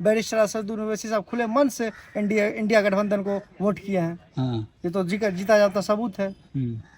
Barrister Asaduddin Owaisi साहब खुले मन से इंडिया गठबंधन को वोट किए हैं। ये तो जीता जाता सबूत है।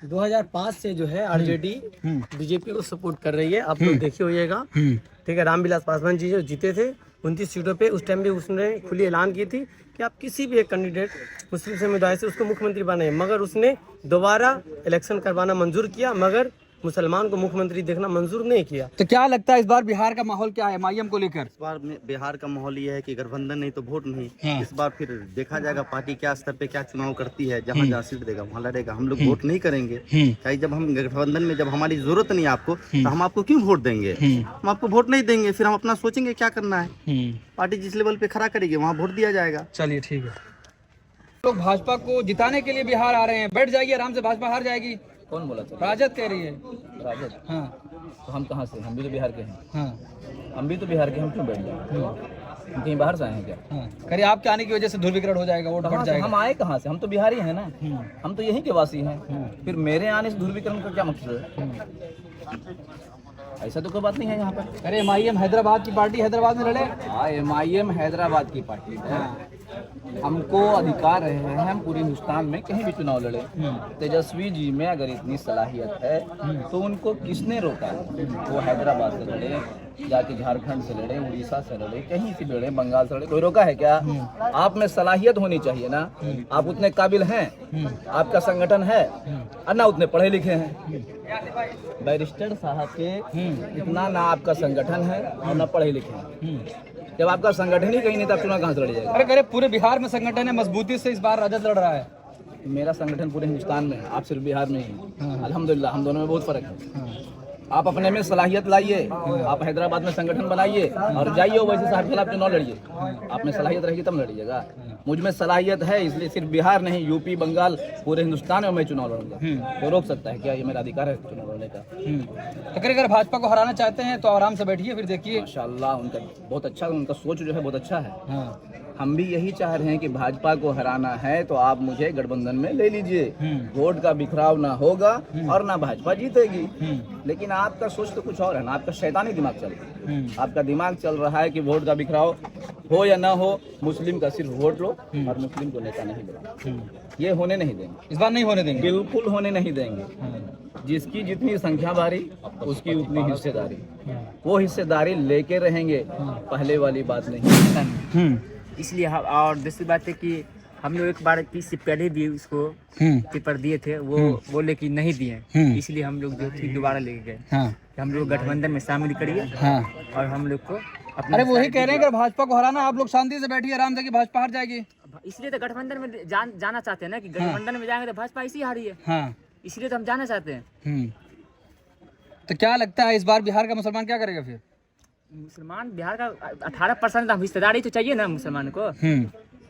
2005 से जो है आरजेडी बीजेपी को सपोर्ट कर रही है, आप लोग देखे होइएगा। ठीक है, रामविलास पासवान जी जो जीते थे 29 सीटों पे, उस टाइम भी उसने खुली ऐलान की थी कि आप किसी भी एक कैंडिडेट मुस्लिम समुदाय से उसको मुख्यमंत्री बनाए, मगर उसने दोबारा इलेक्शन करवाना मंजूर किया, मगर मुसलमान को मुख्यमंत्री देखना मंजूर नहीं किया। तो क्या लगता है इस बार बिहार का माहौल क्या है एमआईएम को लेकर? इस बार बिहार का माहौल ये है कि गठबंधन नहीं तो वोट नहीं। इस बार फिर देखा जाएगा पार्टी क्या स्तर पे क्या चुनाव करती है, जहाँ जहाँ सीट देगा वहाँ लड़ेगा। हम लोग वोट नहीं करेंगे, चाहे जब हम गठबंधन में जब हमारी जरूरत नहीं है आपको, तो हम आपको क्यों वोट देंगे? हम आपको वोट नहीं देंगे, फिर हम अपना सोचेंगे क्या करना है। पार्टी जिस लेवल पे खड़ा करेगी वहाँ वोट दिया जाएगा। चलिए ठीक है। लोग भाजपा को जिताने के लिए बिहार आ रहे हैं, बैठ जाएगी आराम से, भाजपा हार जाएगी। कौन बोला था? राजद कह रही है। राजद? हाँ तो हम कहाँ से? हम भी तो बिहार के हैं। हाँ हम भी तो बिहार के, हम क्यों बैठ जाए? हम कहीं बाहर से आए हैं क्या? हाँ, करिए आपके आने की वजह से धुरविक्रम हो जाएगा, वोट कहाँ बढ़ से? जाएगा। हम आए कहाँ से? हम तो बिहारी हैं ना, हम तो यहीं के वासी हैं। फिर मेरे आने से धुरविक्रम का क्या मकसद है? ऐसा तो कोई बात नहीं है यहाँ पर। अरे एमआईएम हैदराबाद की पार्टी हैदराबाद में लड़े। हाँ, एमआईएम हैदराबाद की पार्टी है। हमको अधिकार रहे हैं, हम पूरे हिंदुस्तान में कहीं भी चुनाव लड़े। तेजस्वी जी में अगर इतनी सलाहियत है तो उनको किसने रोका? वो हैदराबाद से लड़े, जाके झारखंड से लड़े, उड़ीसा से लड़े, कहीं से लड़े, बंगाल से लड़े, कोई रोका है क्या? आप में सलाहियत होनी चाहिए ना, आप उतने काबिल हैं, आपका संगठन है, और ना उतने पढ़े लिखे हैं। बैरिस्टर साहब के इतना ना आपका संगठन है और ना पढ़े लिखे हैं। जब आपका संगठन ही कहीं नहीं, तब चुनाव कहाँ से लड़िएगा? अरे पूरे बिहार में संगठन है, मजबूती से इस बार राजद लड़ रहा है। मेरा संगठन पूरे हिंदुस्तान में है, आप सिर्फ बिहार में ही। अल्हम्दुलिल्लाह, हम दोनों में बहुत फर्क है। आप अपने में सलाहियत लाइए, आप हैदराबाद में संगठन बनाइए और जाइए वैसे साहब के खिलाफ चुनाव लड़िए। आप में सलाहियत रहेगी तब लड़िएगा। मुझ में सलाहियत है, इसलिए सिर्फ बिहार नहीं, यूपी, बंगाल, पूरे हिंदुस्तान में मैं चुनाव लड़ूंगा। तो रोक सकता है क्या? ये मेरा अधिकार है चुनाव लड़ने का। तो अगर भाजपा को हराना चाहते हैं तो आराम से बैठिए, फिर देखिए। माशाल्लाह, उनका बहुत अच्छा, उनका सोच जो है बहुत अच्छा है। हम भी यही चाह रहे हैं कि भाजपा को हराना है तो आप मुझे गठबंधन में ले लीजिए। वोट का बिखराव ना होगा और ना भाजपा जीतेगी। लेकिन आपका सोच तो कुछ और है ना, आपका शैतानी दिमाग चल रहा है। आपका दिमाग चल रहा है कि वोट का बिखराव हो या ना हो, मुस्लिम का सिर्फ वोट लो और मुस्लिम को नेता नहीं लो। ये होने नहीं देंगे, इस बार नहीं होने देंगे, बिल्कुल होने नहीं देंगे। जिसकी जितनी संख्या भारी उसकी उतनी हिस्सेदारी, वो हिस्सेदारी लेके रहेंगे, पहले वाली बात नहीं। इसलिए हम, और दूसरी बात है कि हम लोग एक बार इससे पहले भी उसको पेपर दिए थे, वो बोले कि नहीं दिए, इसलिए हम लोग जो थी दोबारा लेके गए। हम लोग गठबंधन में शामिल करिए और हम लोग को अरे वही कह रहे हैं, अगर भाजपा को हराना आप लोग शांति से बैठिए आराम से, कि भाजपा हार जाएगी। इसलिए तो गठबंधन में जाना चाहते हैं ना, कि गठबंधन में जाएंगे तो भाजपा इसी हारी है। इसलिए तो हम जाना चाहते हैं। तो क्या लगता है इस बार बिहार का मुसलमान क्या करेगा फिर? मुसलमान बिहार का 18% हिस्सेदारी तो चाहिए ना मुसलमान को।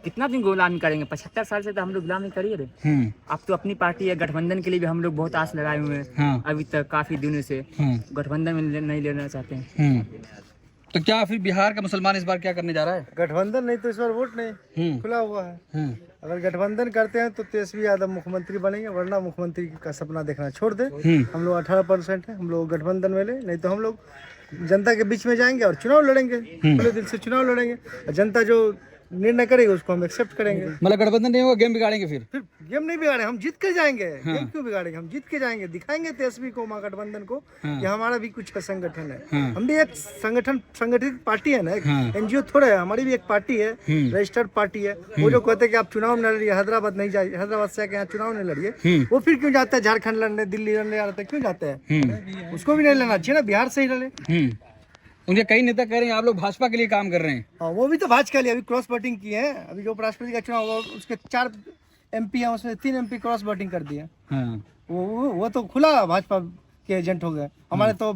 कितना दिन गुलामी करेंगे? 75 साल से तो हम लोग गुलामी करिए रहे। अब तो अपनी पार्टी है, गठबंधन के लिए भी हम लोग बहुत आस लगाए हुए हैं। अभी तक काफी दिनों से गठबंधन में नहीं लेना चाहते हैं। तो क्या फिर बिहार का मुसलमान इस बार क्या करने जा रहा है? गठबंधन नहीं तो इस बार वोट नहीं, खुला हुआ है। अगर गठबंधन करते हैं तो तेजस्वी यादव मुख्यमंत्री बनेंगे, वरना मुख्यमंत्री का सपना देखना छोड़ दे। हम लोग 18% है, हम लोग गठबंधन में ले, नहीं तो हम लोग जनता के बीच में जाएंगे और चुनाव लड़ेंगे, खुले दिल से चुनाव लड़ेंगे, और जनता जो निर्णय करेगी उसको हम एक्सेप्ट करेंगे। मतलब गठबंधन नहीं होगा, गेम बिगाड़ेंगे फिर गेम नहीं बिगाड़े, हम जीत के जाएंगे। गेम क्यों बिगाड़ेंगे? हम जीत के जाएंगे, दिखाएंगे तेजस्वी को, मां गठबंधन को कि हमारा भी कुछ का संगठन है। हम भी एक संगठित पार्टी है ना, एनजीओ थोड़ा है, हमारी भी एक पार्टी है, रजिस्टर्ड पार्टी है। वो जो कहते हैं कि आप चुनाव न लड़िए, हैदराबाद नहीं जाइए, हैदराबाद से यहाँ चुनाव नहीं लड़िए, वो फिर क्यों जाता है झारखंड लड़ने, दिल्ली लड़ने जाते क्यों जाते हैं? उसको भी नहीं लेना चाहिए ना, बिहार से ही लड़े। उनके कई नेता कह रहे हैं आप लोग भाजपा के लिए काम कर रहे हैं। हाँ, वो भी तो भाजपा के लिए अभी क्रॉस वोटिंग किए हैं। अभी जो उपराष्ट्रपति का चुनाव हुआ उसके 4 MP हैं, उसमें 3 MP क्रॉस वोटिंग कर दिए। वो तो खुला भाजपा के एजेंट हो गए। हमारे तो